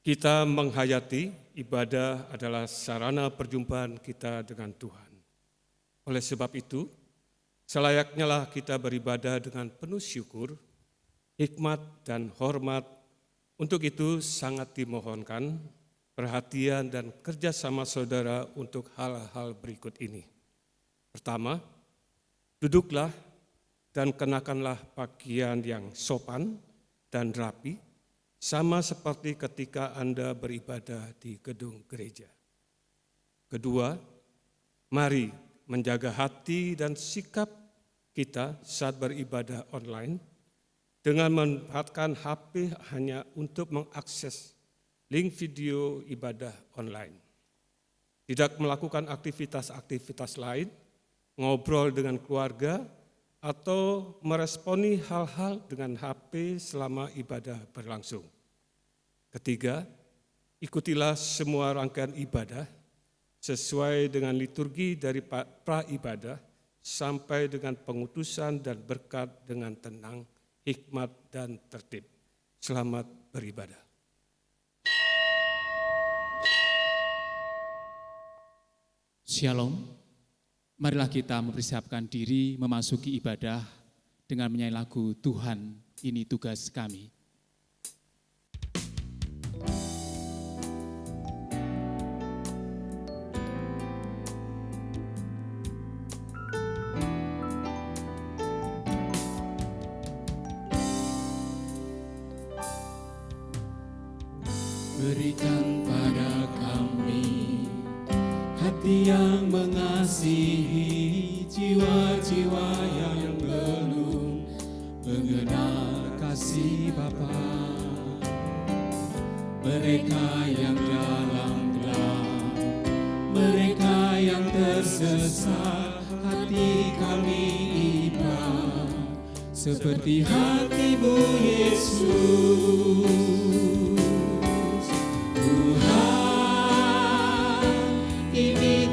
Kita menghayati ibadah adalah sarana perjumpaan kita dengan Tuhan. Oleh sebab itu, selayaknya lah kita beribadah dengan penuh syukur, hikmat dan hormat. Untuk itu sangat dimohonkan perhatian dan kerjasama saudara untuk hal-hal berikut ini. Pertama, duduklah dan kenakanlah pakaian yang sopan dan rapi, sama seperti ketika Anda beribadah di gedung gereja. Kedua, mari menjaga hati dan sikap kita saat beribadah online dengan memanfaatkan HP hanya untuk mengakses link video ibadah online. Tidak melakukan aktivitas-aktivitas lain, ngobrol dengan keluarga, atau meresponi hal-hal dengan HP selama ibadah berlangsung. Ketiga, ikutilah semua rangkaian ibadah sesuai dengan liturgi dari pra-ibadah sampai dengan pengutusan dan berkat dengan tenang, hikmat dan tertib. Selamat beribadah. Shalom. Marilah kita mempersiapkan diri memasuki ibadah dengan menyanyi lagu Tuhan, ini tugas kami. Berikan pada kami hati yang mengasihi, jiwa-jiwa yang belum mengenal kasih Bapa. Mereka yang dalam gelap, mereka yang tersesat, hati kami iba seperti hati-Mu Yesus.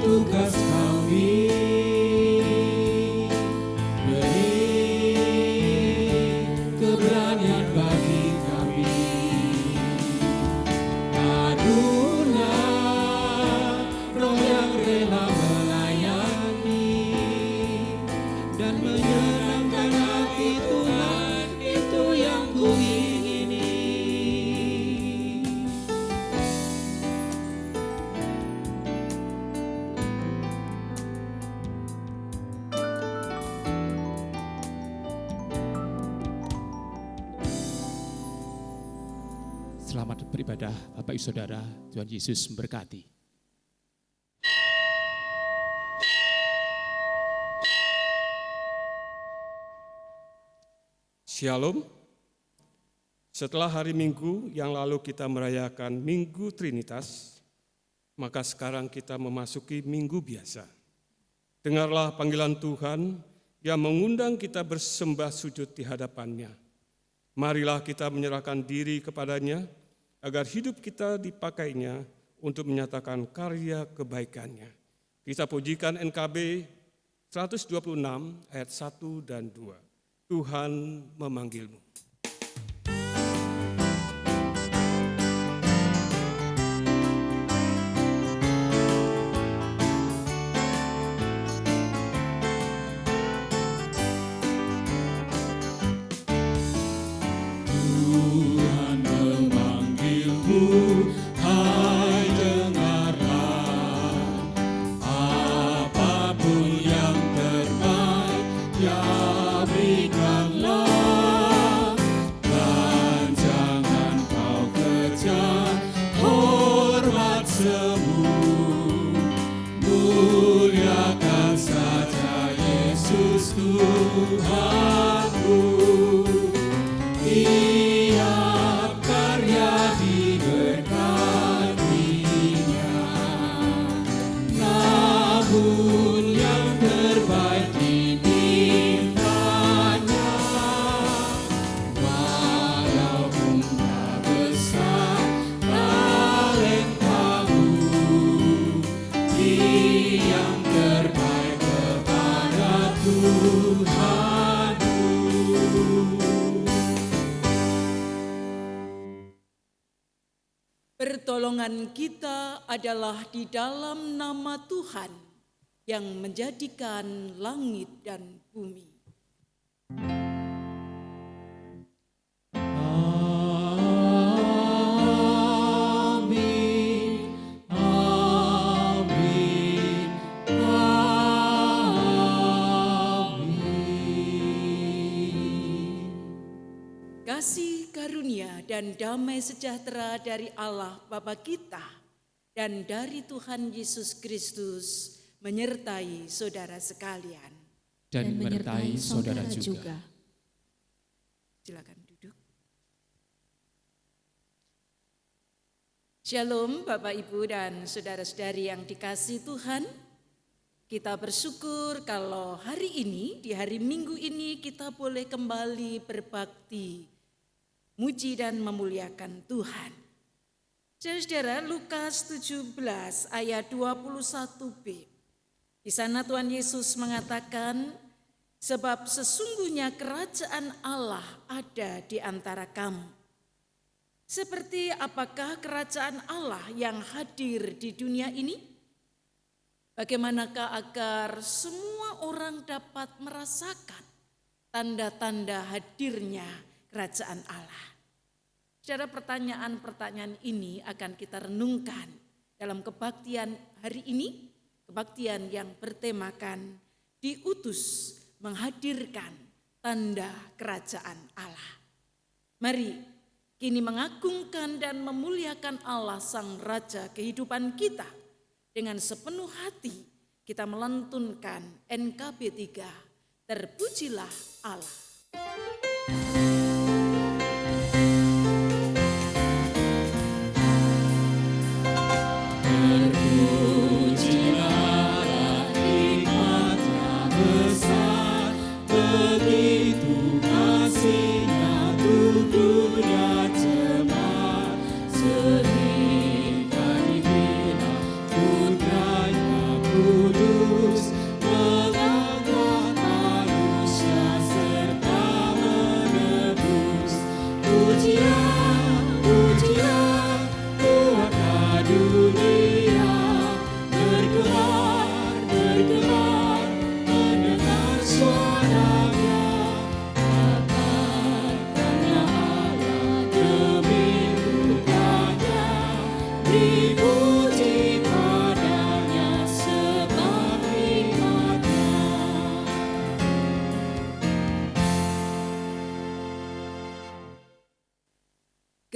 Tugas kami, beri keberanian bagi kami. Anulah Roh yang rela melayani dan menyenangkan hati Tuhan, itu yang ku ingini. Selamat beribadah Bapak Ibu Saudara, Tuhan Yesus memberkati. Shalom. Setelah hari Minggu yang lalu kita merayakan Minggu Trinitas, maka sekarang kita memasuki Minggu biasa. Dengarlah panggilan Tuhan yang mengundang kita bersembah sujud di hadapannya. Marilah kita menyerahkan diri kepadanya, agar hidup kita dipakainya untuk menyatakan karya kebaikannya. Kita pujikan NKB 126 ayat 1 dan 2. Tuhan memanggilmu. Pertolongan kita adalah di dalam nama Tuhan yang menjadikan langit dan bumi. Kasih karunia dan damai sejahtera dari Allah Bapa kita dan dari Tuhan Yesus Kristus menyertai saudara sekalian. Dan menyertai saudara juga. Silakan duduk. Shalom Bapak Ibu dan saudara-saudari yang dikasihi Tuhan. Kita bersyukur kalau hari ini, di hari Minggu ini kita boleh kembali berbakti, muji dan memuliakan Tuhan. Saudara, Lukas 17 ayat 21b. Di sana Tuhan Yesus mengatakan, sebab sesungguhnya kerajaan Allah ada di antara kamu. Seperti apakah kerajaan Allah yang hadir di dunia ini? Bagaimanakah agar semua orang dapat merasakan tanda-tanda hadirnya kerajaan Allah? Saudara, pertanyaan-pertanyaan ini akan kita renungkan dalam kebaktian hari ini, kebaktian yang bertemakan diutus menghadirkan tanda kerajaan Allah. Mari kini mengagungkan dan memuliakan Allah Sang Raja kehidupan kita. Dengan sepenuh hati kita melantunkan NKB 3, Terpujilah Allah.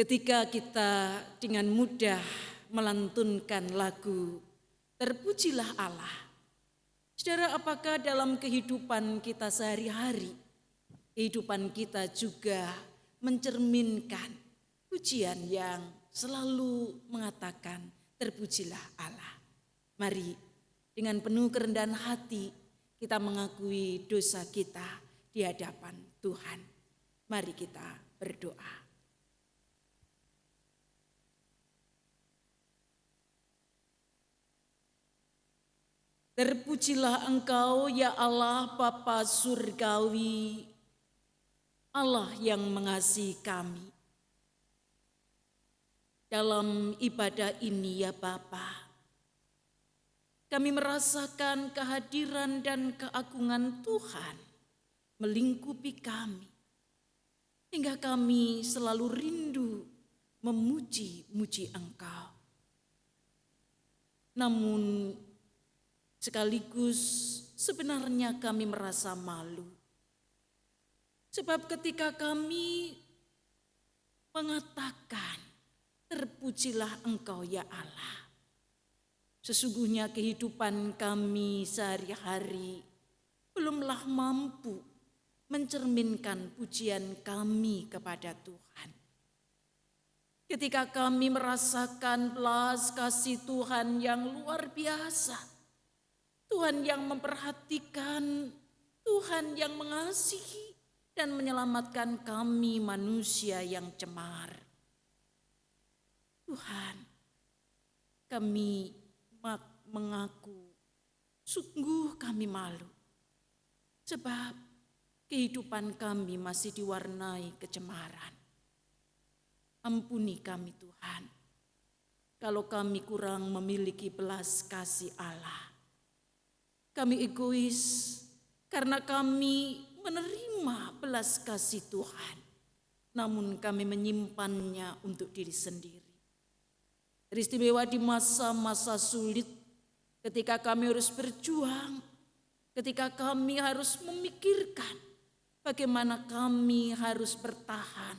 Ketika kita dengan mudah melantunkan lagu Terpujilah Allah, saudara, apakah dalam kehidupan kita sehari-hari, kehidupan kita juga mencerminkan pujian yang selalu mengatakan terpujilah Allah? Mari dengan penuh kerendahan hati kita mengakui dosa kita di hadapan Tuhan. Mari kita berdoa. Terpujilah Engkau ya Allah Bapa Surgawi, Allah yang mengasihi kami. Dalam ibadah ini ya Bapa, kami merasakan kehadiran dan keagungan Tuhan melingkupi kami. Hingga kami selalu rindu memuji-muji Engkau. Namun sekaligus sebenarnya kami merasa malu. Sebab ketika kami mengatakan terpujilah Engkau ya Allah, sesungguhnya kehidupan kami sehari-hari belumlah mampu mencerminkan pujian kami kepada Tuhan. Ketika kami merasakan belas kasih Tuhan yang luar biasa, Tuhan yang memperhatikan, Tuhan yang mengasihi dan menyelamatkan kami manusia yang cemar. Tuhan, kami mengaku sungguh kami malu. Sebab kehidupan kami masih diwarnai kecemaran. Ampuni kami Tuhan. kalau kami kurang memiliki belas kasih Allah. Kami egois karena kami menerima belas kasih Tuhan, namun kami menyimpannya untuk diri sendiri. Teristimewa di masa-masa sulit, ketika kami harus berjuang, ketika kami harus memikirkan bagaimana kami harus bertahan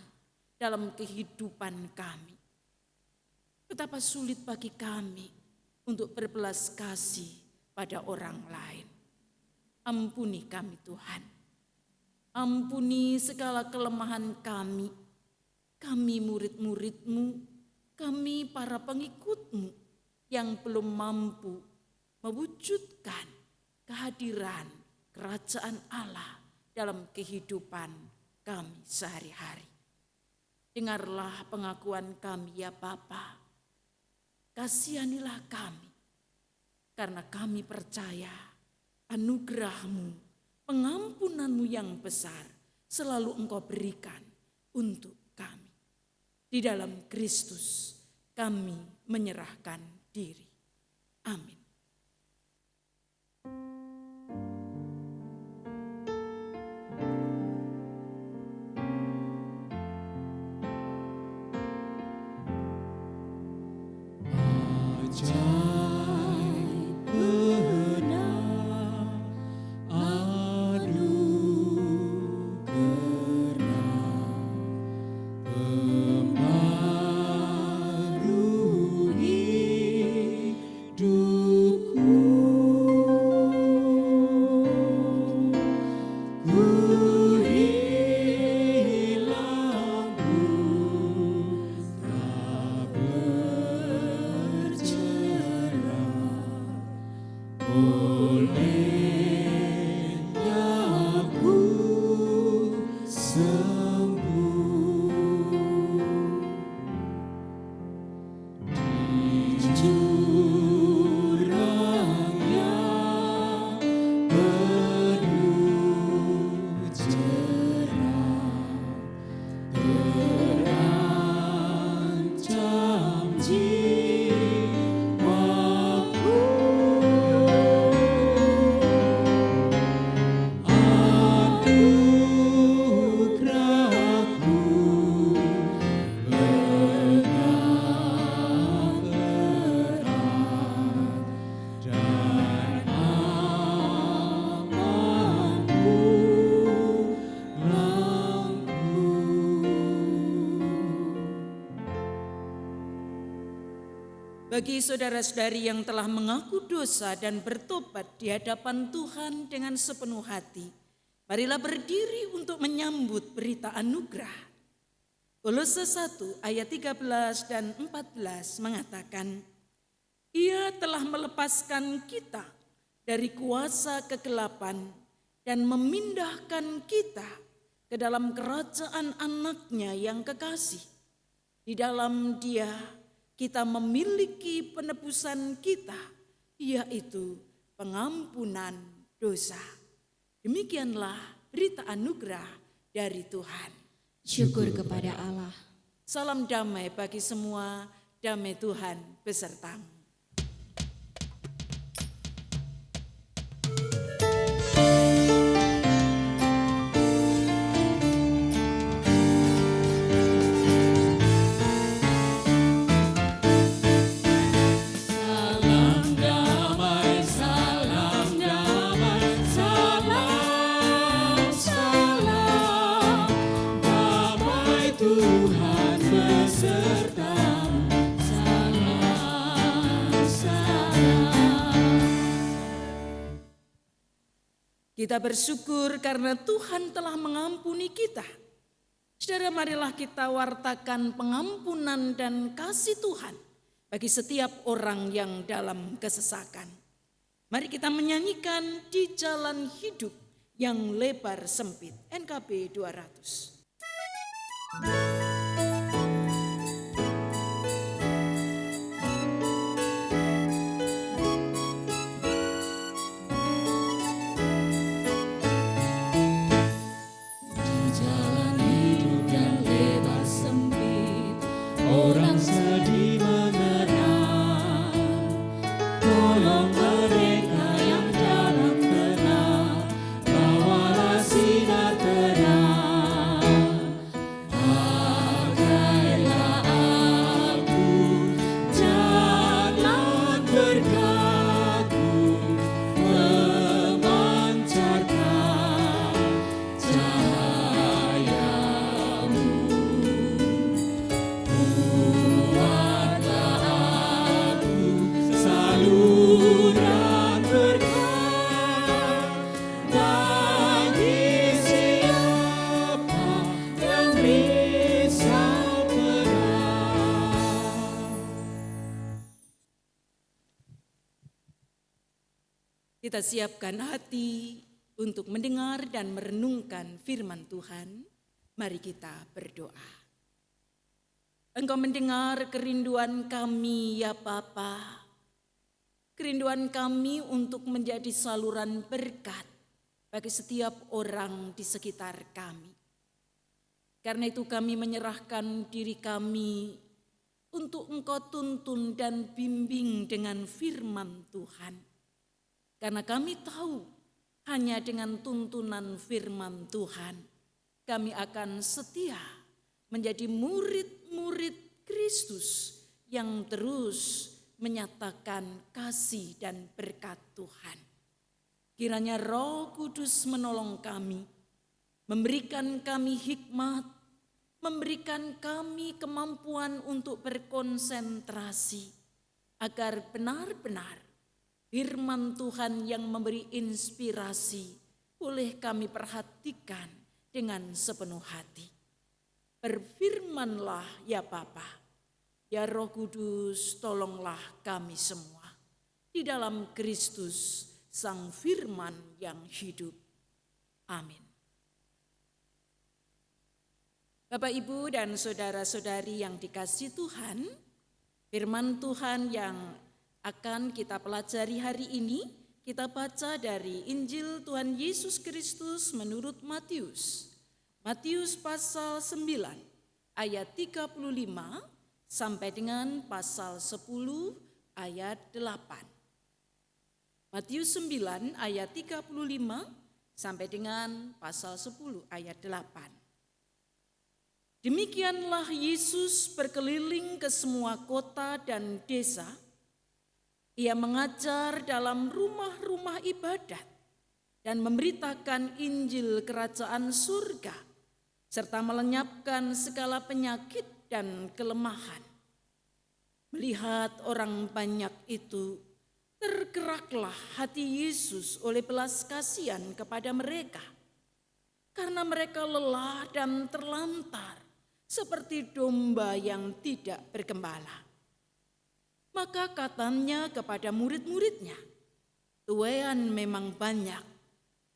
dalam kehidupan kami. Betapa sulit bagi kami untuk berbelas kasih pada orang lain. Ampuni kami Tuhan. Ampuni segala kelemahan kami. Kami murid-murid-Mu, kami para pengikut-Mu yang belum mampu mewujudkan kehadiran kerajaan Allah dalam kehidupan kami sehari-hari. Dengarlah pengakuan kami ya Bapa. Kasihanilah kami, karena kami percaya anugerah-Mu, pengampunan-Mu yang besar selalu Engkau berikan untuk kami. Di dalam Kristus kami menyerahkan diri. Amin. Bagi saudara-saudari yang telah mengaku dosa dan bertobat di hadapan Tuhan dengan sepenuh hati, marilah berdiri untuk menyambut berita anugerah. Kolose 1 ayat 13 dan 14 mengatakan, Ia telah melepaskan kita dari kuasa kegelapan dan memindahkan kita ke dalam kerajaan anaknya yang kekasih. Di dalam Dia kita memiliki penebusan kita, yaitu pengampunan dosa. Demikianlah berita anugerah dari Tuhan. Syukur kepada Allah. Salam damai bagi semua, damai Tuhan besertamu. Kita bersyukur karena Tuhan telah mengampuni kita. Saudara, marilah kita wartakan pengampunan dan kasih Tuhan bagi setiap orang yang dalam kesesakan. Mari kita menyanyikan Di Jalan Hidup yang Lebar Sempit, NKB 200. Orang sedih mengerang. Kita siapkan hati untuk mendengar dan merenungkan firman Tuhan. Mari kita berdoa. Engkau mendengar kerinduan kami ya Bapa. Kerinduan kami untuk menjadi saluran berkat bagi setiap orang di sekitar kami. Karena itu kami menyerahkan diri kami untuk Engkau tuntun dan bimbing dengan firman Tuhan. Karena kami tahu hanya dengan tuntunan firman Tuhan kami akan setia menjadi murid-murid Kristus yang terus menyatakan kasih dan berkat Tuhan. Kiranya Roh Kudus menolong kami, memberikan kami hikmat, memberikan kami kemampuan untuk berkonsentrasi agar benar-benar firman Tuhan yang memberi inspirasi boleh kami perhatikan dengan sepenuh hati. Berfirmanlah ya Bapa, ya Roh Kudus, tolonglah kami semua di dalam Kristus Sang Firman yang hidup. Amin. Bapak, Ibu, dan saudara-saudari yang dikasihi Tuhan, firman Tuhan yang akan kita pelajari hari ini, kita baca dari Injil Tuhan Yesus Kristus menurut Matius. Matius pasal 9 ayat 35 sampai dengan pasal 10 ayat 8. Matius 9 ayat 35 sampai dengan pasal 10 ayat 8. Demikianlah Yesus berkeliling ke semua kota dan desa. Ia mengajar dalam rumah-rumah ibadat dan memberitakan Injil kerajaan surga, serta melenyapkan segala penyakit dan kelemahan. Melihat orang banyak itu, tergeraklah hati Yesus oleh belas kasihan kepada mereka, karena mereka lelah dan terlantar seperti domba yang tidak bergembala. Maka katanya kepada murid-muridnya, tuaian memang banyak,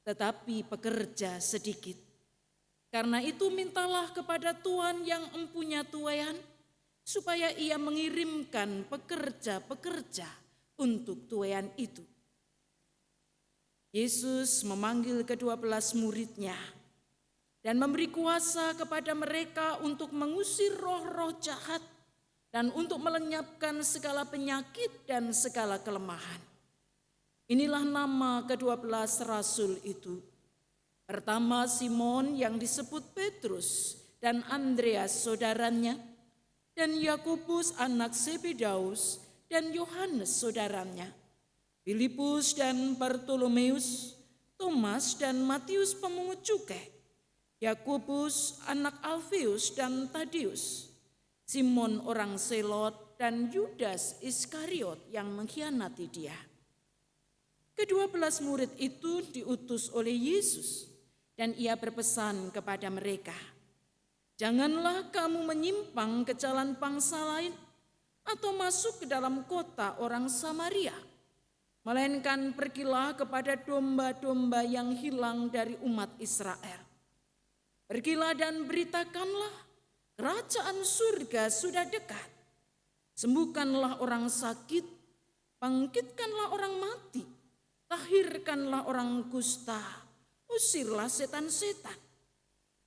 tetapi pekerja sedikit. Karena itu mintalah kepada Tuhan yang empunya tuaian, supaya ia mengirimkan pekerja-pekerja untuk tuaian itu. Yesus memanggil ke-12 muridnya dan memberi kuasa kepada mereka untuk mengusir roh-roh jahat dan untuk melenyapkan segala penyakit dan segala kelemahan. Inilah nama ke-12 rasul itu. Pertama Simon yang disebut Petrus dan Andreas saudaranya, dan Yakobus anak Zebedaus dan Yohanes saudaranya, Filipus dan Bartolomeus, Thomas dan Matius pemungut cukai, Yakobus anak Alfeus dan Tadeus, Simon orang Selot, dan Yudas Iskariot yang mengkhianati dia. Ke-12 murid itu diutus oleh Yesus, dan ia berpesan kepada mereka, janganlah kamu menyimpang ke jalan bangsa lain atau masuk ke dalam kota orang Samaria, melainkan pergilah kepada domba-domba yang hilang dari umat Israel. Pergilah dan beritakanlah, kerajaan surga sudah dekat. Sembuhkanlah orang sakit, bangkitkanlah orang mati, lahirkanlah orang kusta, usirlah setan-setan.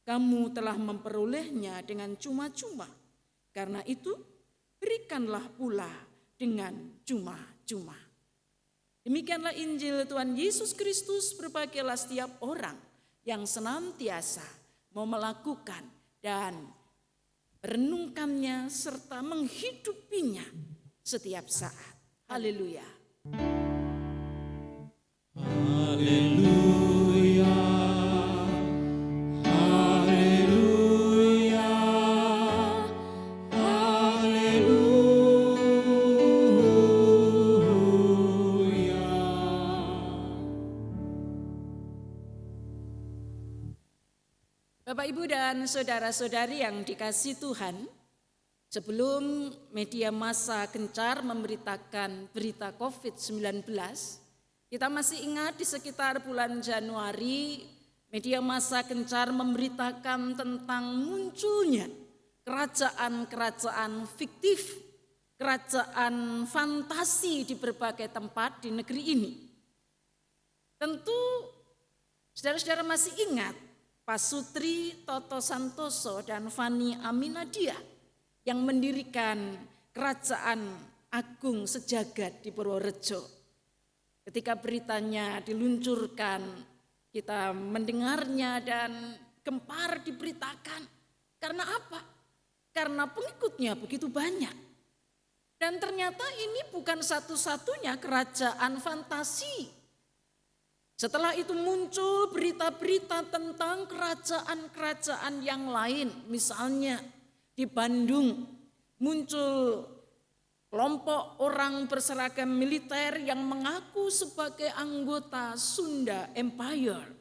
Kamu telah memperolehnya dengan cuma-cuma, karena itu berikanlah pula dengan cuma-cuma. Demikianlah Injil Tuhan Yesus Kristus. Berbahagialah setiap orang yang senantiasa mau melakukan dan merenungkannya serta menghidupinya setiap saat. Haleluya. Haleluya. Haleluya. Haleluya. Bapak, Ibu, dan saudara-saudari yang dikasihi Tuhan, sebelum media massa gencar memberitakan berita COVID-19, Kita masih ingat di sekitar bulan Januari, media massa gencar memberitakan tentang munculnya kerajaan-kerajaan fiktif, kerajaan fantasi di berbagai tempat di negeri ini. Tentu saudara-saudara masih ingat Pak Sutri, Toto Santoso, dan Fani Aminadia yang mendirikan Kerajaan Agung Sejagat di Purworejo. Ketika beritanya diluncurkan, kita mendengarnya dan gempar diberitakan. Karena apa? Karena pengikutnya begitu banyak. Dan ternyata ini bukan satu-satunya kerajaan fantasi. Setelah itu muncul berita-berita tentang kerajaan-kerajaan yang lain. Misalnya di Bandung muncul kelompok orang berseragam militer yang mengaku sebagai anggota Sunda Empire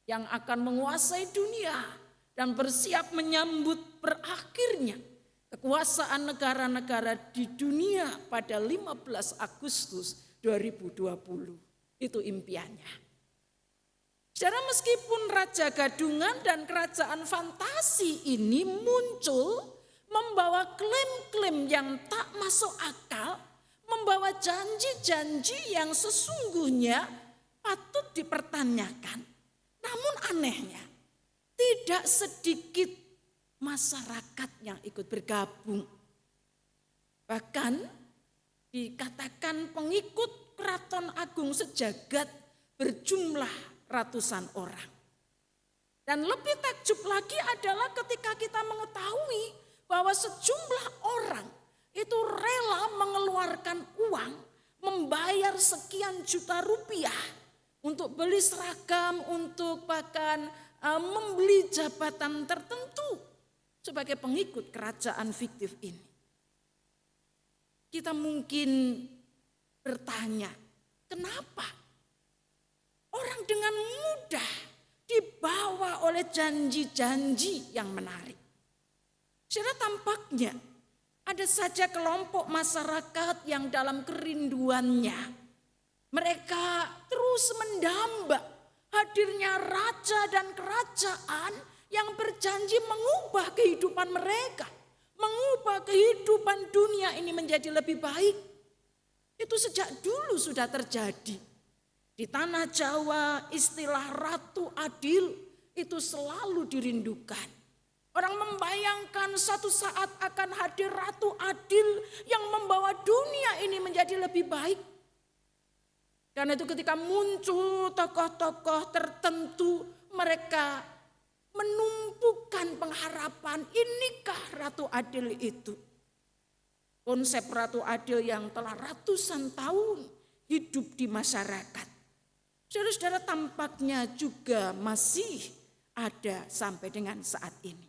yang akan menguasai dunia dan bersiap menyambut berakhirnya kekuasaan negara-negara di dunia pada 15 Agustus 2020. Itu impiannya. Saudara, meskipun Raja Gadungan dan kerajaan fantasi ini muncul membawa klaim-klaim yang tak masuk akal, membawa janji-janji yang sesungguhnya patut dipertanyakan. Namun anehnya, tidak sedikit masyarakat yang ikut bergabung. Bahkan dikatakan pengikut Keraton Agung Sejagat berjumlah ratusan orang. Dan lebih takjub lagi adalah ketika kita mengetahui bahwa sejumlah orang itu rela mengeluarkan uang, membayar sekian juta rupiah untuk beli seragam, untuk bahkan membeli jabatan tertentu sebagai pengikut kerajaan fiktif ini. Kita mungkin bertanya, kenapa orang dengan mudah dibawa oleh janji-janji yang menarik? Saudara, tampaknya ada saja kelompok masyarakat yang dalam kerinduannya mereka terus mendamba hadirnya raja dan kerajaan yang berjanji mengubah kehidupan mereka, mengubah kehidupan dunia ini menjadi lebih baik. Itu sejak dulu sudah terjadi. Di tanah Jawa istilah Ratu Adil itu selalu dirindukan. Orang membayangkan suatu saat akan hadir Ratu Adil yang membawa dunia ini menjadi lebih baik. Karena itu ketika muncul tokoh-tokoh tertentu, mereka menumpukan pengharapan, inikah Ratu Adil itu. Konsep Ratu Adil yang telah ratusan tahun hidup di masyarakat. Saudara-saudara, tampaknya juga masih ada sampai dengan saat ini.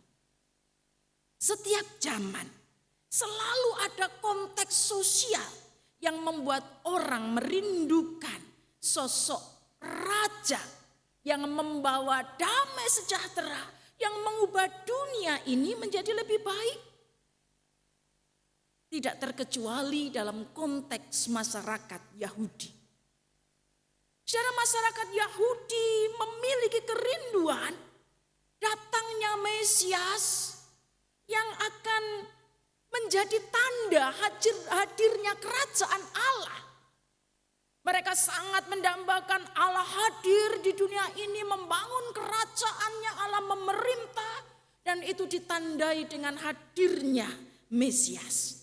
Setiap zaman selalu ada konteks sosial yang membuat orang merindukan sosok raja yang membawa damai sejahtera, yang mengubah dunia ini menjadi lebih baik. Tidak terkecuali dalam konteks masyarakat Yahudi. Secara masyarakat Yahudi memiliki kerinduan datangnya Mesias yang akan menjadi tanda hadirnya kerajaan Allah. Mereka sangat mendambakan Allah hadir di dunia ini, membangun kerajaannya, Allah memerintah, dan itu ditandai dengan hadirnya Mesias.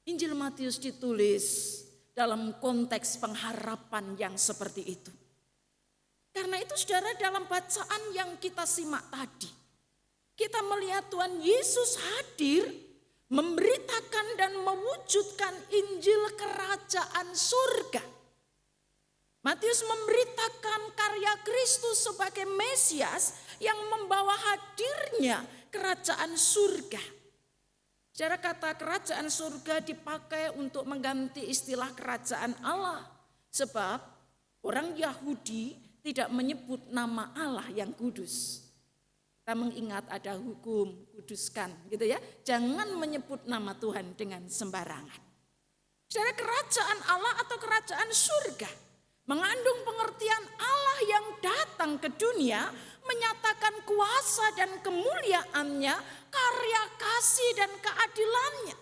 Injil Matius ditulis dalam konteks pengharapan yang seperti itu. Karena itu saudara, dalam bacaan yang kita simak tadi, kita melihat Tuhan Yesus hadir memberitakan dan mewujudkan Injil kerajaan surga. Matius memberitakan karya Kristus sebagai Mesias yang membawa hadirnya kerajaan surga. Secara kata kerajaan surga dipakai untuk mengganti istilah kerajaan Allah. Sebab orang Yahudi tidak menyebut nama Allah yang kudus. Kita mengingat ada hukum, kuduskan gitu ya. Jangan menyebut nama Tuhan dengan sembarangan. Saudara, kerajaan Allah atau kerajaan surga mengandung pengertian Allah yang datang ke dunia menyatakan kuasa dan kemuliaannya, karya kasih dan keadilannya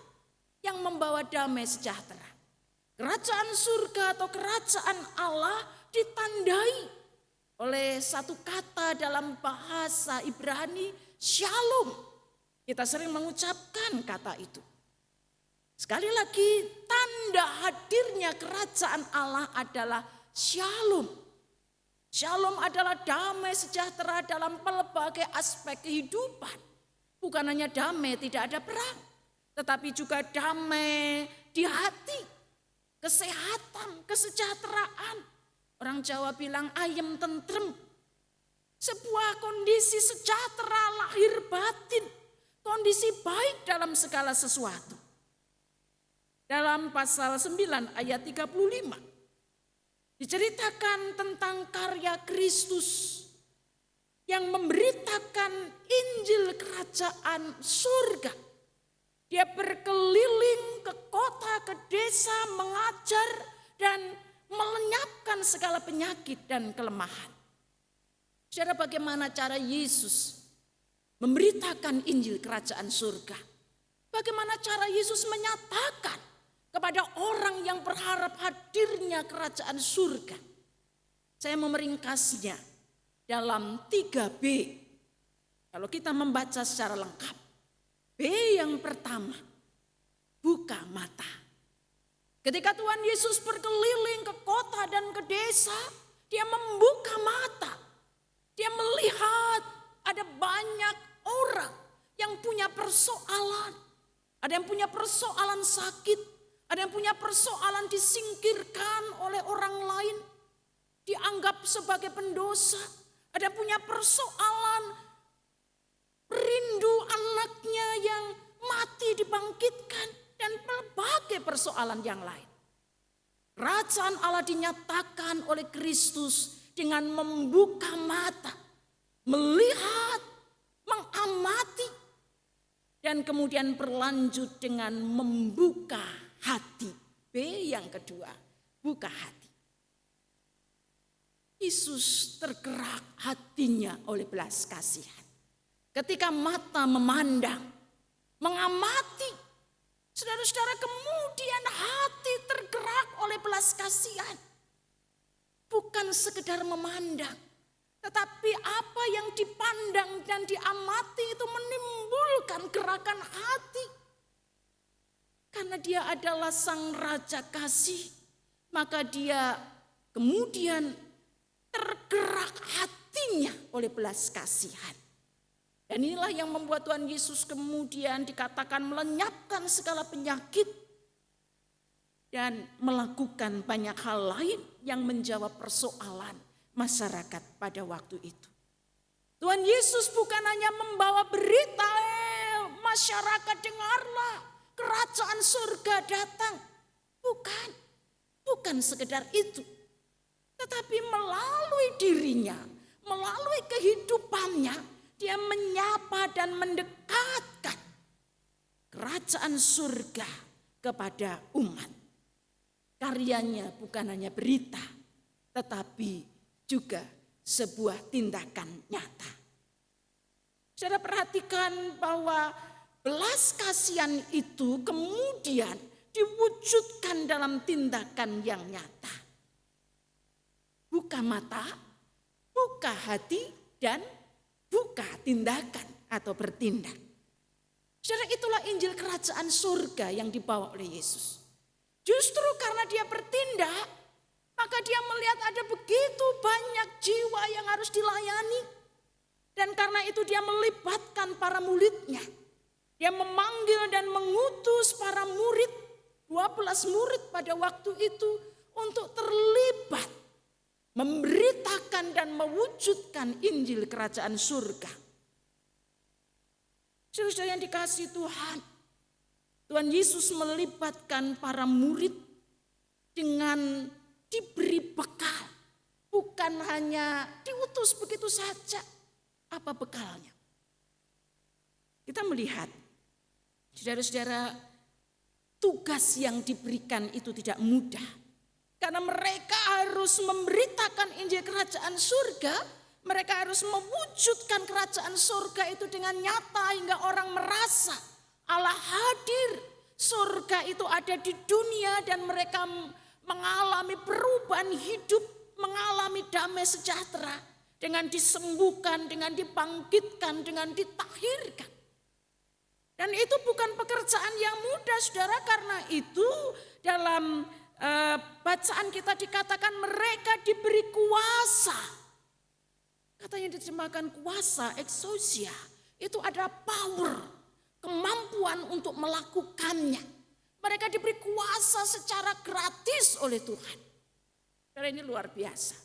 yang membawa damai sejahtera. Kerajaan surga atau kerajaan Allah ditandai oleh satu kata dalam bahasa Ibrani, shalom. Kita sering mengucapkan kata itu. Sekali lagi, tanda hadirnya kerajaan Allah adalah shalom. Shalom adalah damai sejahtera dalam pelbagai aspek kehidupan. Bukan hanya damai tidak ada perang, tetapi juga damai di hati, kesehatan, kesejahteraan. Orang Jawa bilang ayem tentrem. Sebuah kondisi sejahtera lahir batin, kondisi baik dalam segala sesuatu. Dalam pasal 9 ayat 35 diceritakan tentang karya Kristus yang memberitakan Injil kerajaan surga. Dia berkeliling ke kota, ke desa, mengajar dan melenyapkan segala penyakit dan kelemahan. Saudara, bagaimana cara Yesus memberitakan Injil kerajaan surga? Bagaimana cara Yesus menyatakan kepada orang yang berharap hadirnya kerajaan surga? Saya memeringkasnya dalam 3B. Kalau kita membaca secara lengkap. B yang pertama, buka mata. Ketika Tuhan Yesus berkeliling ke kota dan ke desa, dia membuka mata. Dia melihat ada banyak orang yang punya persoalan. Ada yang punya persoalan sakit, ada yang punya persoalan disingkirkan oleh orang lain, dianggap sebagai pendosa. Ada yang punya persoalan rindu anaknya yang mati dibangkitkan, dan berbagai persoalan yang lain. Kerajaan Allah dinyatakan oleh Kristus dengan membuka mata, melihat, mengamati, dan kemudian berlanjut dengan membuka hati. B yang kedua, buka hati. Yesus tergerak hatinya oleh belas kasihan. Ketika mata memandang, mengamati, saudara-saudara, kemudian hati tergerak oleh belas kasihan. Bukan sekedar memandang, tetapi apa yang dipandang dan diamati itu menimbulkan gerakan hati. Karena dia adalah sang raja kasih, maka dia kemudian tergerak hatinya oleh belas kasihan. Dan inilah yang membuat Tuhan Yesus kemudian dikatakan melenyapkan segala penyakit dan melakukan banyak hal lain yang menjawab persoalan masyarakat pada waktu itu. Tuhan Yesus bukan hanya membawa berita, masyarakat dengarlah, kerajaan surga datang. Bukan sekedar itu. Tetapi melalui dirinya, melalui kehidupannya, dia menyapa dan mendekatkan kerajaan surga kepada umat. Karyanya bukan hanya berita, tetapi juga sebuah tindakan nyata. Saudara, perhatikan bahwa belas kasihan itu kemudian diwujudkan dalam tindakan yang nyata. Buka mata, buka hati, dan buka tindakan atau bertindak. Saudara, itulah Injil kerajaan surga yang dibawa oleh Yesus. Justru karena dia bertindak, maka dia melihat ada begitu banyak jiwa yang harus dilayani. Dan karena itu dia melibatkan para muridnya. Dia memanggil dan mengutus para murid, 12 murid pada waktu itu, untuk terlibat memberitakan dan mewujudkan Injil kerajaan surga. Saudara yang dikasihi Tuhan, Tuhan Yesus melibatkan para murid dengan diberi bekal. Bukan hanya diutus begitu saja. Apa bekalnya? Kita melihat, saudara-saudara, tugas yang diberikan itu tidak mudah. Karena mereka harus memberitakan Injil kerajaan surga, mereka harus mewujudkan kerajaan surga itu dengan nyata hingga orang merasa Allah hadir. Surga itu ada di dunia dan mereka mengalami perubahan hidup, mengalami damai sejahtera dengan disembuhkan, dengan dibangkitkan, dengan ditahirkan. Dan itu bukan pekerjaan yang mudah, saudara, karena itu dalam bacaan kita dikatakan mereka diberi kuasa. Katanya diterjemahkan kuasa, exousia, itu ada power, kemampuan untuk melakukannya. Mereka diberi kuasa secara gratis oleh Tuhan. Karena ini luar biasa.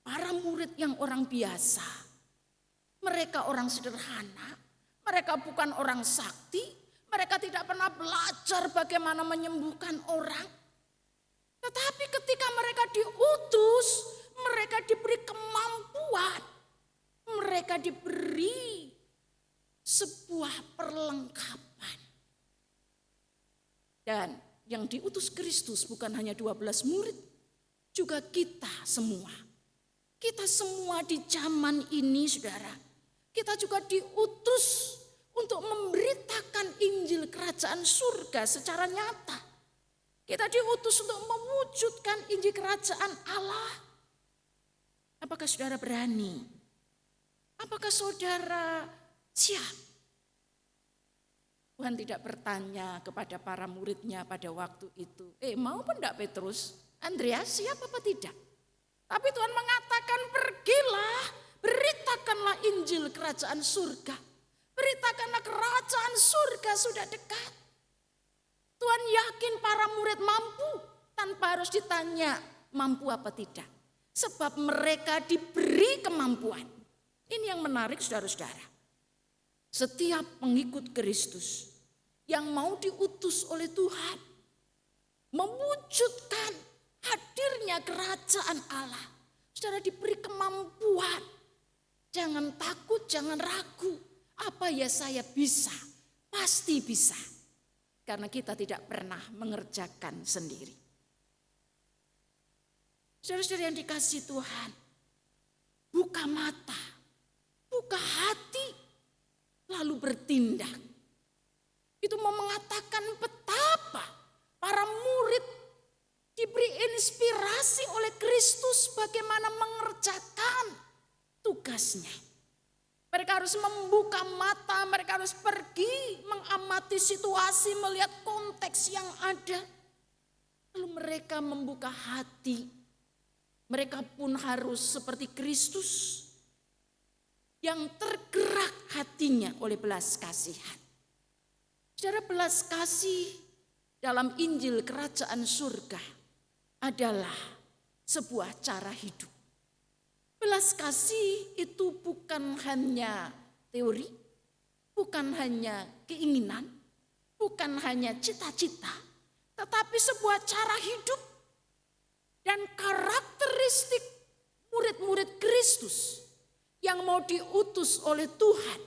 Para murid yang orang biasa, mereka orang sederhana, mereka bukan orang sakti, mereka tidak pernah belajar bagaimana menyembuhkan orang. Tetapi ketika mereka diutus, mereka diberi kemampuan, mereka diberi sebuah perlengkapan. Dan yang diutus Kristus bukan hanya 12 murid, juga kita semua. Kita semua di zaman ini, saudara, kita juga diutus untuk memberitakan Injil kerajaan surga secara nyata. Kita diutus untuk mewujudkan Injil kerajaan Allah. Apakah saudara berani? Apakah saudara siap? Tuhan tidak bertanya kepada para muridnya pada waktu itu. Mau apa enggak Petrus? Andreas siap apa tidak? Tapi Tuhan mengatakan pergilah, beritakanlah Injil kerajaan surga. Beritakanlah kerajaan surga sudah dekat. Tuhan yakin para murid mampu tanpa harus ditanya mampu apa tidak. Sebab mereka diberi kemampuan. Ini yang menarik saudara-saudara. Setiap pengikut Kristus yang mau diutus oleh Tuhan mewujudkan hadirnya kerajaan Allah. Saudara diberi kemampuan. Jangan takut, jangan ragu. Apa ya saya bisa? Pasti bisa. Karena kita tidak pernah mengerjakan sendiri. Saudara-saudara yang dikasihi Tuhan, buka mata, buka hati, lalu bertindak. Itu mau mengatakan betapa para murid diberi inspirasi oleh Kristus bagaimana mengerjakan tugasnya. Mereka harus membuka mata, mereka harus pergi mengamati situasi, melihat konteks yang ada. Lalu mereka membuka hati. Mereka pun harus seperti Kristus yang tergerak hatinya oleh belas kasihan. Saudara, belas kasih dalam Injil kerajaan surga adalah sebuah cara hidup. Belas kasih itu bukan hanya teori, bukan hanya keinginan, bukan hanya cita-cita, tetapi sebuah cara hidup dan karakteristik murid-murid Kristus yang mau diutus oleh Tuhan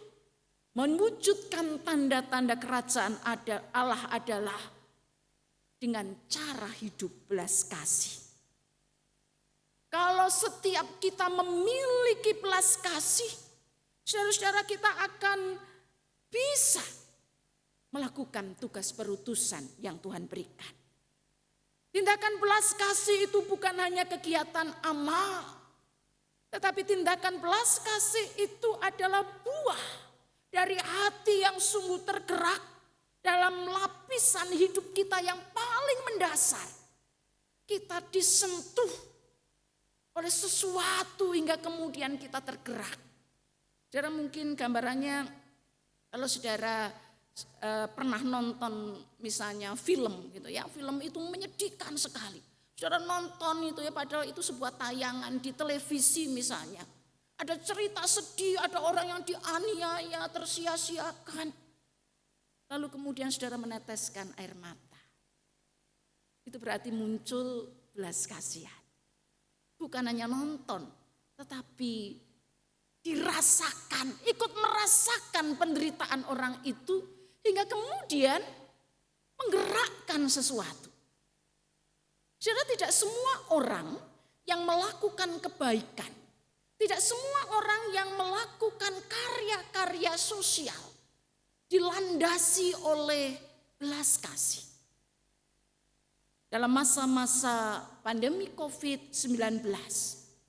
mewujudkan tanda-tanda kerajaan Allah adalah dengan cara hidup belas kasih. Kalau setiap kita memiliki belas kasih, saudara-saudara kita akan bisa melakukan tugas perutusan yang Tuhan berikan. Tindakan belas kasih itu bukan hanya kegiatan amal, tetapi tindakan belas kasih itu adalah buah dari hati yang sungguh tergerak dalam lapisan hidup kita yang paling mendasar. Kita disentuh oleh sesuatu hingga kemudian kita tergerak. Saudara mungkin gambarannya kalau saudara pernah nonton misalnya film gitu ya, film itu menyedihkan sekali. Saudara nonton itu ya, padahal itu sebuah tayangan di televisi misalnya. Ada cerita sedih, ada orang yang dianiaya, tersia-siakan. Lalu kemudian saudara meneteskan air mata. Itu berarti muncul belas kasihan. Bukan hanya nonton, tetapi dirasakan, ikut merasakan penderitaan orang itu, hingga kemudian menggerakkan sesuatu. Saudara, tidak semua orang yang melakukan kebaikan, tidak semua orang yang melakukan karya-karya sosial dilandasi oleh belas kasih. Dalam masa-masa pandemi COVID-19,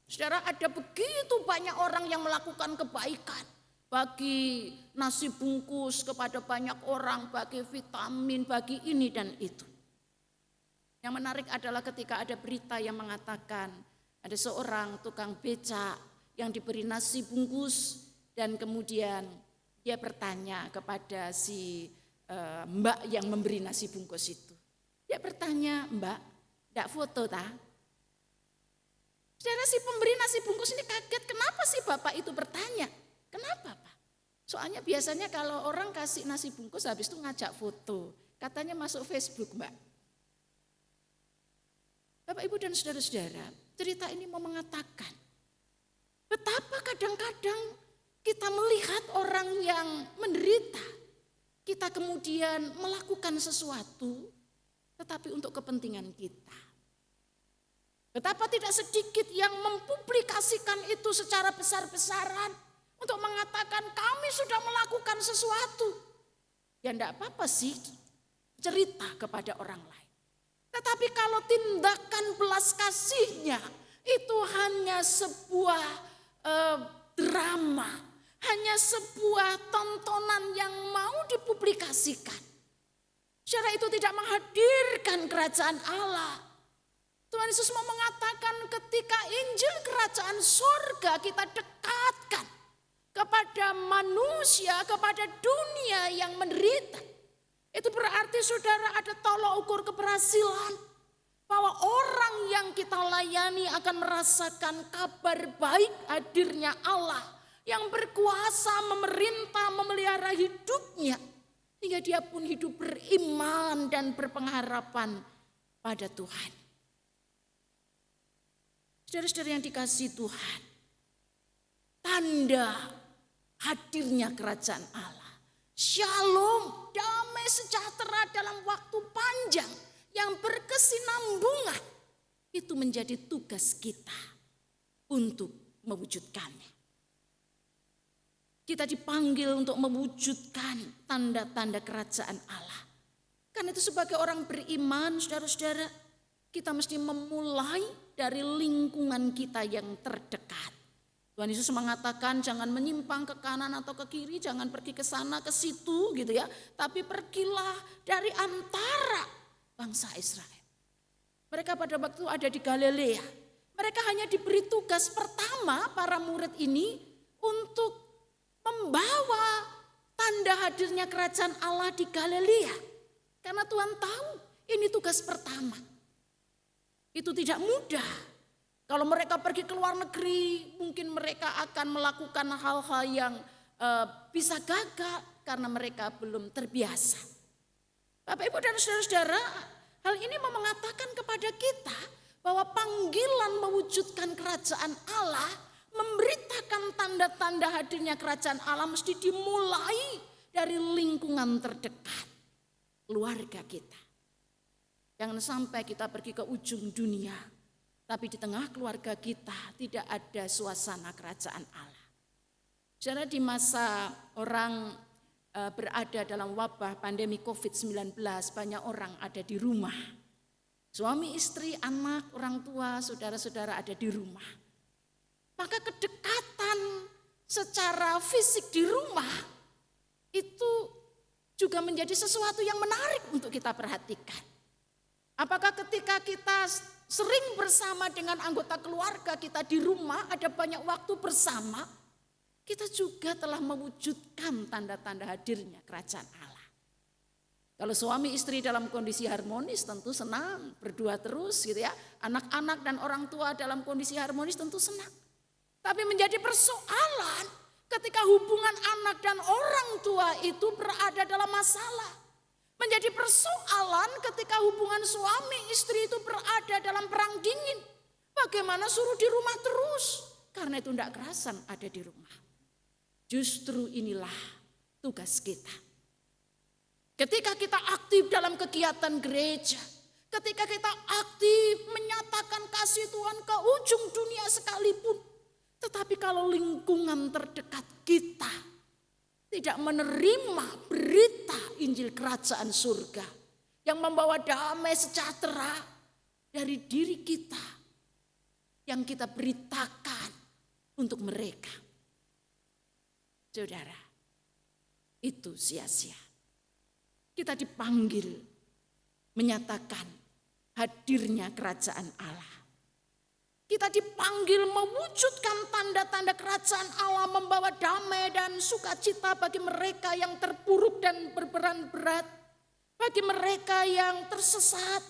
saudara, ada begitu banyak orang yang melakukan kebaikan. Bagi nasi bungkus kepada banyak orang, bagi vitamin, bagi ini dan itu. Yang menarik adalah ketika ada berita yang mengatakan ada seorang tukang becak yang diberi nasi bungkus dan kemudian dia bertanya kepada si mbak yang memberi nasi bungkus itu. Dia bertanya, "Mbak, enggak foto ta?" Saudara, si pemberi nasi bungkus ini kaget, kenapa sih bapak itu bertanya? Kenapa, Pak? Soalnya biasanya kalau orang kasih nasi bungkus habis itu ngajak foto. Katanya masuk Facebook, Mbak. Bapak, Ibu, dan saudara-saudara, cerita ini mau mengatakan betapa kadang-kadang kita melihat orang yang menderita, kita kemudian melakukan sesuatu tetapi untuk kepentingan kita. Betapa tidak sedikit yang mempublikasikan itu secara besar-besaran untuk mengatakan kami sudah melakukan sesuatu. Ya enggak apa-apa sih cerita kepada orang lain. Tetapi kalau tindakan belas kasihnya itu hanya sebuah drama, hanya sebuah tontonan yang mau dipublikasikan. Secara itu tidak menghadirkan kerajaan Allah. Tuhan Yesus mau mengatakan ketika Injil kerajaan surga kita dekatkan kepada manusia, kepada dunia yang menderita. Itu berarti saudara ada tolak ukur keberhasilan. Bahwa orang yang kita layani akan merasakan kabar baik hadirnya Allah. Yang berkuasa memerintah, memelihara hidupnya. Hingga dia pun hidup beriman dan berpengharapan pada Tuhan. Saudara-saudara yang dikasihi Tuhan. Tanda hadirnya kerajaan Allah. Shalom, damai sejahtera dalam waktu panjang yang berkesinambungan. Itu menjadi tugas kita untuk mewujudkannya. Kita dipanggil untuk mewujudkan tanda-tanda kerajaan Allah. Karena itu sebagai orang beriman, saudara-saudara, kita mesti memulai dari lingkungan kita yang terdekat. Tuhan Yesus mengatakan jangan menyimpang ke kanan atau ke kiri, jangan pergi ke sana ke situ gitu ya. Tapi pergilah dari antara bangsa Israel. Mereka pada waktu ada di Galilea. Mereka hanya diberi tugas pertama para murid ini untuk membawa tanda hadirnya kerajaan Allah di Galilea. Karena Tuhan tahu ini tugas pertama. Itu tidak mudah. Kalau mereka pergi ke luar negeri, mungkin mereka akan melakukan hal-hal yang bisa gagal karena mereka belum terbiasa. Bapak, Ibu, dan saudara-saudara, hal ini mau mengatakan kepada kita bahwa panggilan mewujudkan kerajaan Allah, memberitakan tanda-tanda hadirnya kerajaan Allah mesti dimulai dari lingkungan terdekat, keluarga kita. Jangan sampai kita pergi ke ujung dunia, tapi di tengah keluarga kita tidak ada suasana kerajaan Allah. Saudara, di masa orang berada dalam wabah pandemi COVID-19, banyak orang ada di rumah. Suami, istri, anak, orang tua, saudara-saudara ada di rumah. Maka kedekatan secara fisik di rumah itu juga menjadi sesuatu yang menarik untuk kita perhatikan. Apakah ketika kita sering bersama dengan anggota keluarga kita di rumah, ada banyak waktu bersama, kita juga telah mewujudkan tanda-tanda hadirnya kerajaan Allah. Kalau suami istri dalam kondisi harmonis tentu senang, berdua terus gitu ya. Anak-anak dan orang tua dalam kondisi harmonis tentu senang. Tapi menjadi persoalan ketika hubungan anak dan orang tua itu berada dalam masalah. Menjadi persoalan ketika hubungan suami istri itu berada dalam perang dingin. Bagaimana suruh di rumah terus? Karena itu tidak kerasan ada di rumah. Justru inilah tugas kita. Ketika kita aktif dalam kegiatan gereja, ketika kita aktif menyatakan kasih Tuhan ke ujung dunia sekalipun, tetapi kalau lingkungan terdekat kita tidak menerima berita Injil Kerajaan Surga yang membawa damai sejahtera dari diri kita yang kita beritakan untuk mereka, saudara, itu sia-sia. Kita dipanggil menyatakan hadirnya kerajaan Allah. Kita dipanggil mewujudkan tanda-tanda kerajaan Allah, membawa damai dan sukacita bagi mereka yang terpuruk dan berbeban berat, bagi mereka yang tersesat,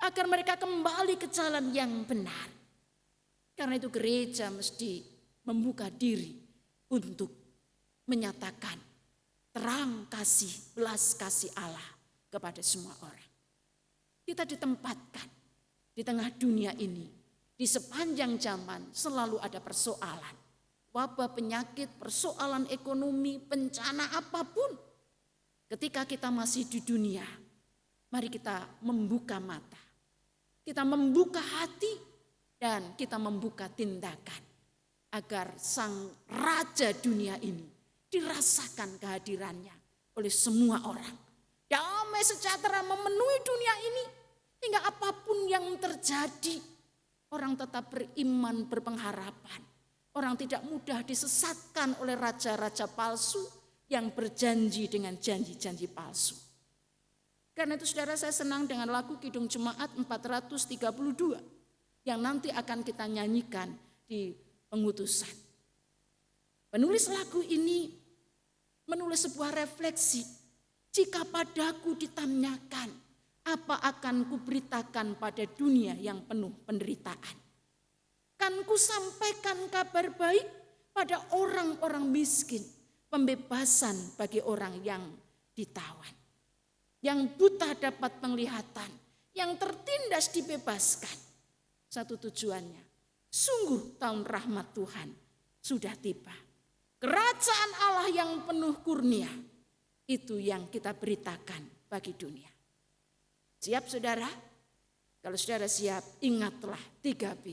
agar mereka kembali ke jalan yang benar. Karena itu gereja mesti membuka diri untuk menyatakan terang kasih, belas kasih Allah kepada semua orang. Kita ditempatkan di tengah dunia ini. Di sepanjang zaman selalu ada persoalan. Wabah, penyakit, persoalan ekonomi, bencana apapun. Ketika kita masih di dunia, mari kita membuka mata. Kita membuka hati dan kita membuka tindakan. Agar sang raja dunia ini dirasakan kehadirannya oleh semua orang. Damai sejahtera memenuhi dunia ini. Hingga apapun yang terjadi, orang tetap beriman, berpengharapan. Orang tidak mudah disesatkan oleh raja-raja palsu yang berjanji dengan janji-janji palsu. Karena itu saudara, saya senang dengan lagu Kidung Jemaat 432 yang nanti akan kita nyanyikan di pengutusan. Penulis lagu ini menulis sebuah refleksi. Jika padaku ditanyakan, apa akan kuberitakan pada dunia yang penuh penderitaan? Kan kusampaikan kabar baik pada orang-orang miskin, pembebasan bagi orang yang ditawan. Yang buta dapat penglihatan, yang tertindas dibebaskan. Satu tujuannya, sungguh tahun rahmat Tuhan sudah tiba. Kerajaan Allah yang penuh kurnia, itu yang kita beritakan bagi dunia. Siap saudara? Kalau saudara siap, ingatlah 3B.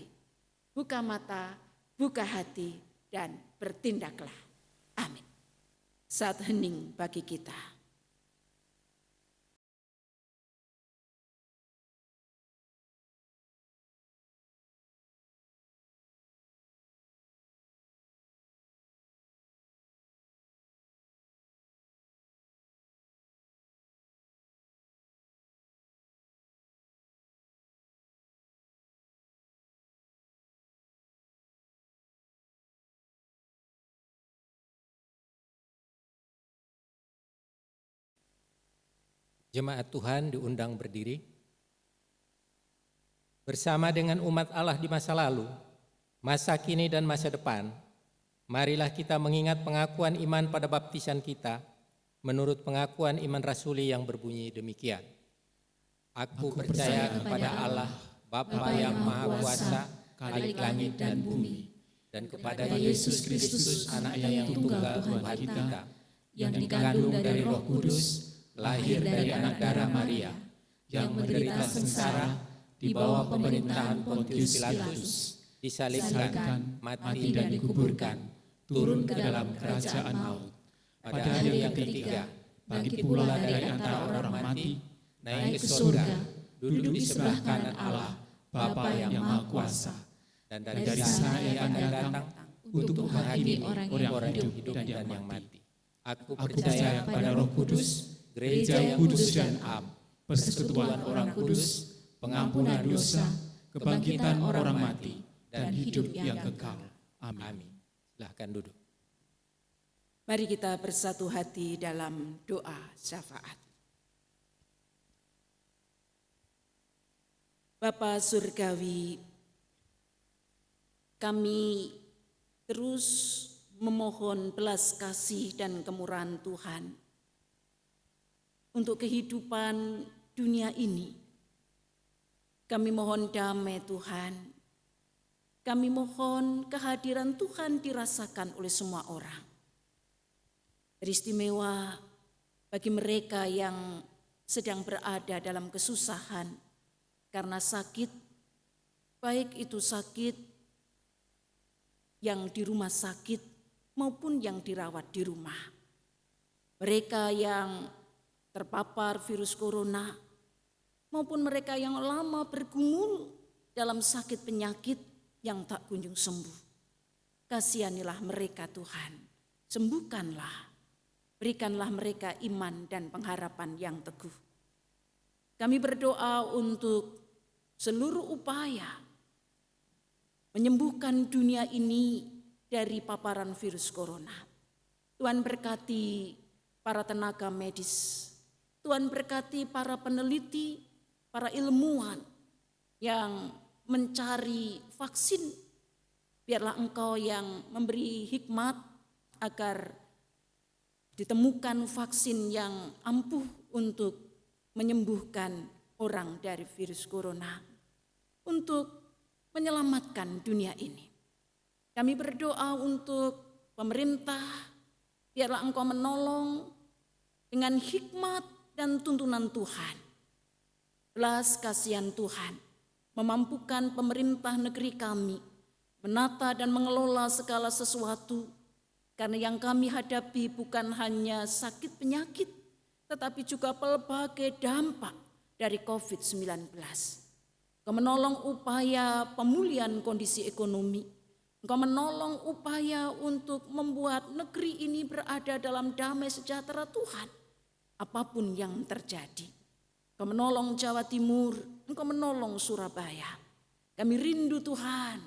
Buka mata, buka hati, dan bertindaklah. Amin. Saat hening bagi kita. Jemaat Tuhan diundang berdiri. Bersama dengan umat Allah di masa lalu, masa kini dan masa depan, marilah kita mengingat pengakuan iman pada baptisan kita menurut pengakuan iman rasuli yang berbunyi demikian. Aku percaya kepada Allah, Bapa yang Maha Kuasa, Khalik langit dan bumi, dan kepada Yesus Kristus, Anaknya yang tunggal Tuhan kita, yang dikandung dari Roh Kudus, lahir dari anak darah Maria, yang menderita sengsara di bawah pemerintahan Pontius Pilatus, disalibkan, mati dan dikuburkan, turun ke dalam kerajaan maut. Pada hari yang ketiga, bangkit pula dari antara orang mati, naik ke surga, duduk di sebelah kanan Allah, Bapa yang Maha Kuasa. Dan dari sana Ia akan datang untuk menghakimi orang hidup dan yang mati. Aku percaya pada Roh Kudus, Gereja yang kudus dan am, persekutuan orang kudus, pengampunan dosa, kebangkitan orang mati, dan hidup yang kekal. Amin. Silahkan duduk. Mari kita bersatu hati dalam doa syafaat. Bapa Surgawi, kami terus memohon belas kasih dan kemurahan Tuhan untuk kehidupan dunia ini. Kami mohon damai Tuhan. Kami mohon kehadiran Tuhan dirasakan oleh semua orang. Teristimewa bagi mereka yang sedang berada dalam kesusahan karena sakit, baik itu sakit yang di rumah sakit maupun yang dirawat di rumah. Mereka yang terpapar virus corona maupun mereka yang lama bergumul dalam sakit penyakit yang tak kunjung sembuh. Kasihanilah mereka Tuhan, sembuhkanlah. Berikanlah mereka iman dan pengharapan yang teguh. Kami berdoa untuk seluruh upaya menyembuhkan dunia ini dari paparan virus corona. Tuhan berkati para tenaga medis, Tuhan berkati para peneliti, para ilmuwan yang mencari vaksin. Biarlah Engkau yang memberi hikmat agar ditemukan vaksin yang ampuh untuk menyembuhkan orang dari virus corona, untuk menyelamatkan dunia ini. Kami berdoa untuk pemerintah, biarlah Engkau menolong dengan hikmat dan tuntunan Tuhan. Belas kasihan Tuhan memampukan pemerintah negeri kami menata dan mengelola segala sesuatu. Karena yang kami hadapi bukan hanya sakit penyakit, tetapi juga pelbagai dampak dari COVID-19. Engkau menolong upaya pemulihan kondisi ekonomi. Engkau menolong upaya untuk membuat negeri ini berada dalam damai sejahtera Tuhan. Apapun yang terjadi. Engkau menolong Jawa Timur, Engkau menolong Surabaya. Kami rindu Tuhan.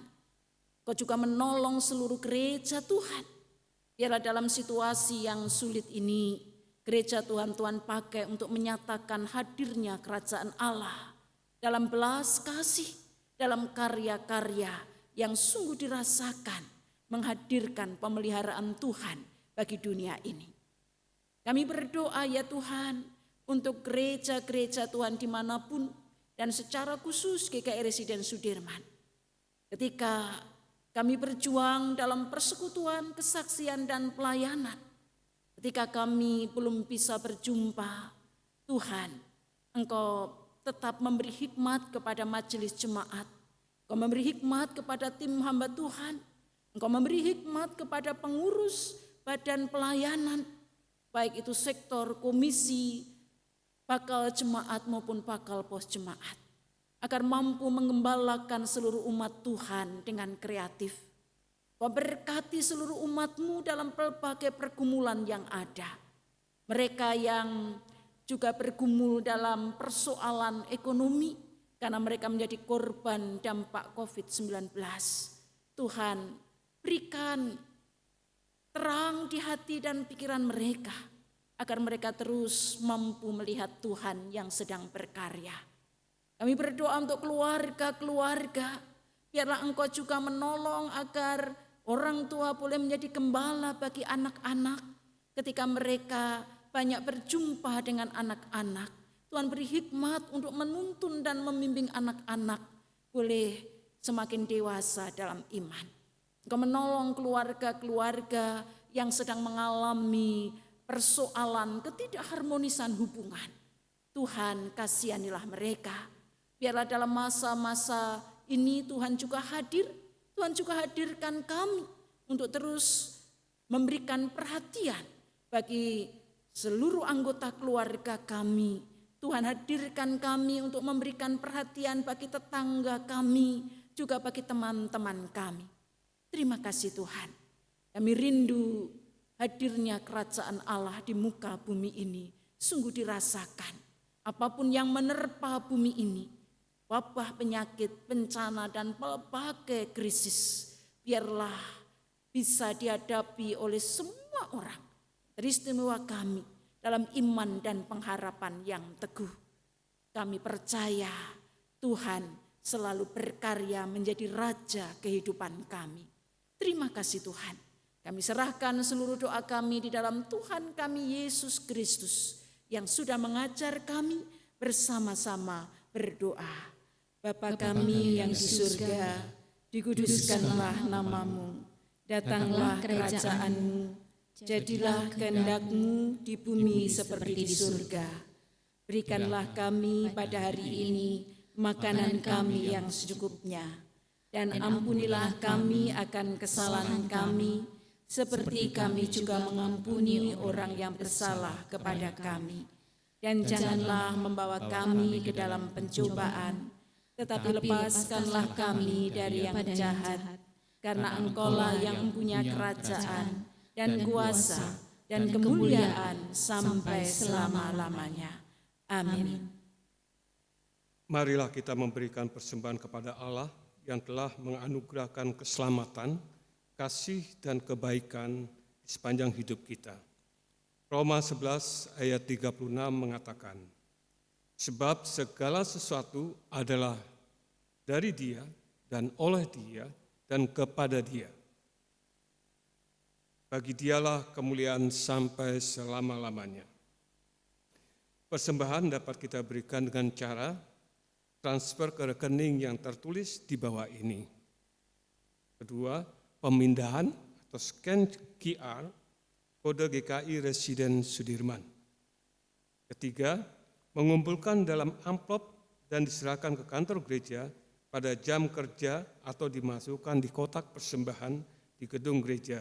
Engkau juga menolong seluruh gereja Tuhan. Biarlah dalam situasi yang sulit ini, gereja Tuhan pakai untuk menyatakan hadirnya kerajaan Allah dalam belas kasih, dalam karya-karya yang sungguh dirasakan, menghadirkan pemeliharaan Tuhan bagi dunia ini. Kami berdoa ya Tuhan untuk gereja-gereja Tuhan dimanapun dan secara khusus GKI Residen Sudirman. Ketika kami berjuang dalam persekutuan, kesaksian, dan pelayanan. Ketika kami belum bisa berjumpa, Tuhan, Engkau tetap memberi hikmat kepada majelis jemaat. Engkau memberi hikmat kepada tim hamba Tuhan. Engkau memberi hikmat kepada pengurus badan pelayanan, baik itu sektor, komisi, bakal jemaat maupun bakal pos jemaat. Agar mampu mengembalakan seluruh umat Tuhan dengan kreatif. Kau berkati seluruh umat-Mu dalam berbagai pergumulan yang ada. Mereka yang juga bergumul dalam persoalan ekonomi karena mereka menjadi korban dampak COVID-19. Tuhan, berikan terang di hati dan pikiran mereka agar mereka terus mampu melihat Tuhan yang sedang berkarya. Kami berdoa untuk keluarga-keluarga, biarlah Engkau juga menolong agar orang tua boleh menjadi gembala bagi anak-anak ketika mereka banyak berjumpa dengan anak-anak. Tuhan beri hikmat untuk menuntun dan membimbing anak-anak boleh semakin dewasa dalam iman. Engkau menolong keluarga-keluarga yang sedang mengalami persoalan ketidakharmonisan hubungan. Tuhan, kasihanilah mereka. Biarlah dalam masa-masa ini Tuhan juga hadir. Tuhan juga hadirkan kami untuk terus memberikan perhatian bagi seluruh anggota keluarga kami. Tuhan hadirkan kami untuk memberikan perhatian bagi tetangga kami, juga bagi teman-teman kami. Terima kasih Tuhan. Kami rindu hadirnya kerajaan Allah di muka bumi ini. Sungguh dirasakan. Apapun yang menerpa bumi ini, wabah, penyakit, bencana, dan pelbagai krisis, biarlah bisa dihadapi oleh semua orang. Teristimewa kami dalam iman dan pengharapan yang teguh. Kami percaya Tuhan selalu berkarya menjadi raja kehidupan kami. Terima kasih Tuhan. Kami serahkan seluruh doa kami di dalam Tuhan kami Yesus Kristus yang sudah mengajar kami bersama-sama berdoa. Bapa kami yang di surga, dikuduskanlah namamu, datanglah kerajaan-Mu, Jadilah kehendak-Mu di bumi seperti di surga. Berikanlah kami pada hari ini makanan kami yang secukupnya, dan ampunilah kami akan kesalahan kami, seperti kami juga mengampuni orang yang bersalah kepada kami. Dan janganlah membawa kami ke dalam pencobaan, tetapi lepaskanlah kami dari yang jahat, karena Engkau-lah yang mempunyai kerajaan dan kuasa dan kemuliaan sampai selama-lamanya. Amin. Marilah kita memberikan persembahan kepada Allah yang telah menganugerahkan keselamatan, kasih dan kebaikan di sepanjang hidup kita. Roma 11 ayat 36 mengatakan, sebab segala sesuatu adalah dari Dia dan oleh Dia dan kepada Dia. Bagi Dialah kemuliaan sampai selama-lamanya. Persembahan dapat kita berikan dengan cara transfer ke rekening yang tertulis di bawah ini. Kedua, pemindahan atau scan QR kode GKI Residen Sudirman. Ketiga, mengumpulkan dalam amplop dan diserahkan ke kantor gereja pada jam kerja atau dimasukkan di kotak persembahan di gedung gereja,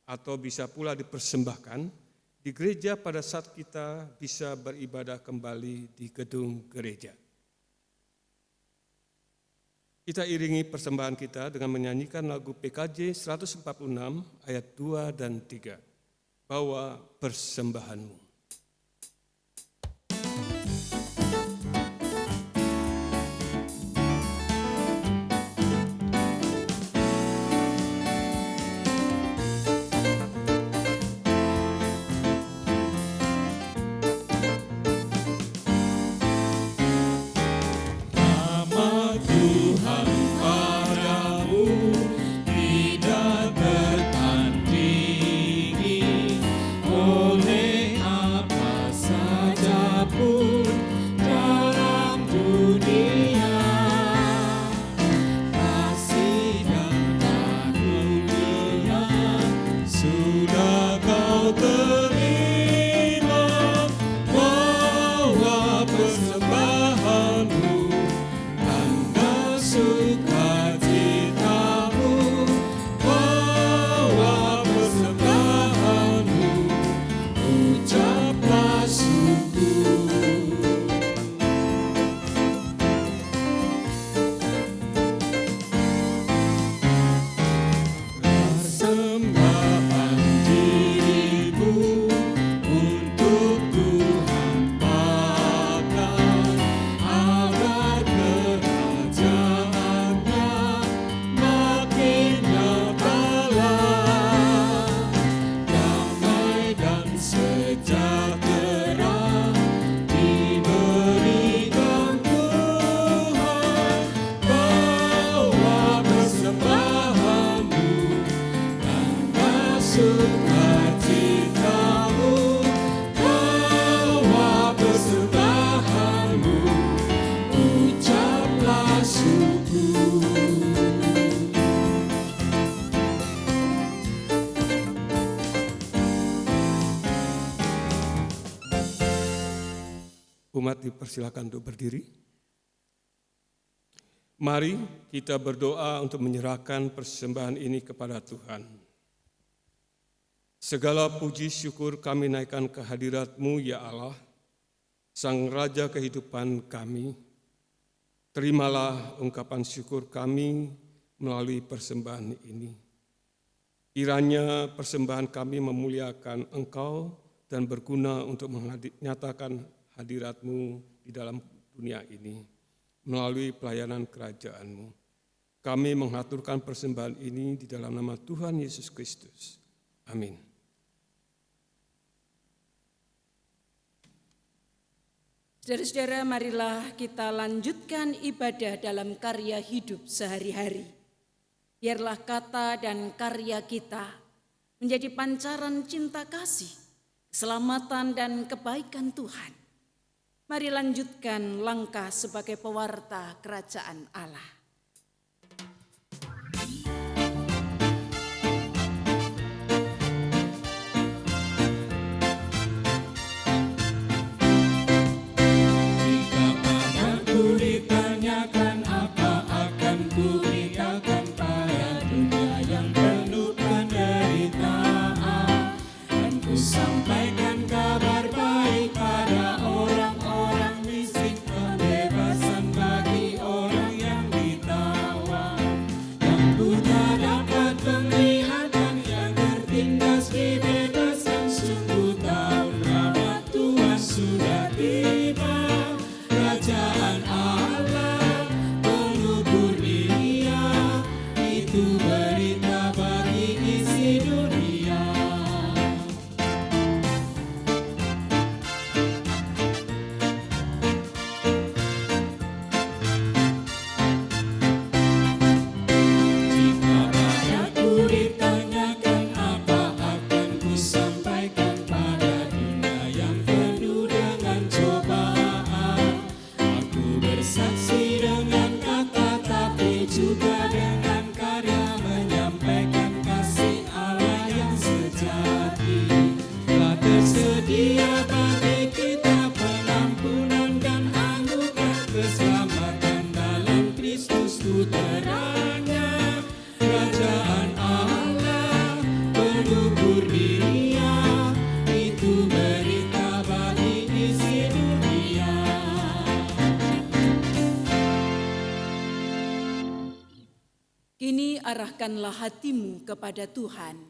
atau bisa pula dipersembahkan di gereja pada saat kita bisa beribadah kembali di gedung gereja. Kita iringi persembahan kita dengan menyanyikan lagu PKJ 146 ayat 2 dan 3. Bawa persembahanmu. Umat dipersilakan untuk berdiri. Mari kita berdoa untuk menyerahkan persembahan ini kepada Tuhan. Segala puji syukur kami naikkan ke hadirat-Mu ya Allah, Sang Raja kehidupan kami. Terimalah ungkapan syukur kami melalui persembahan ini. Kiranya persembahan kami memuliakan Engkau dan berguna untuk menyatakan hadirat-Mu di dalam dunia ini melalui pelayanan kerajaan-Mu. Kami mengaturkan persembahan ini di dalam nama Tuhan Yesus Kristus. Amin. Saudara-saudara, marilah kita lanjutkan ibadah dalam karya hidup sehari-hari. Biarlah kata dan karya kita menjadi pancaran cinta kasih, keselamatan dan kebaikan Tuhan. Mari lanjutkan langkah sebagai pewarta kerajaan Allah. mengarahkanlah hatimu kepada Tuhan.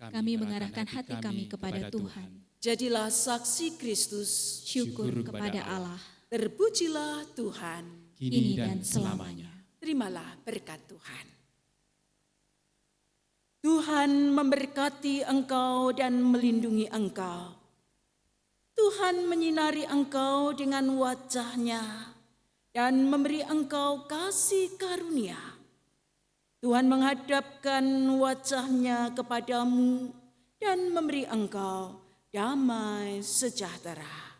Kami mengarahkan hati kami kepada Tuhan. Jadilah saksi Kristus, Syukur kepada Allah, terpujilah Tuhan. kini dan selamanya. Terimalah berkat Tuhan. Tuhan memberkati engkau dan melindungi engkau. Tuhan menyinari engkau dengan wajah-Nya dan memberi engkau kasih karunia. Tuhan menghadapkan wajah-Nya kepadamu dan memberi engkau damai sejahtera.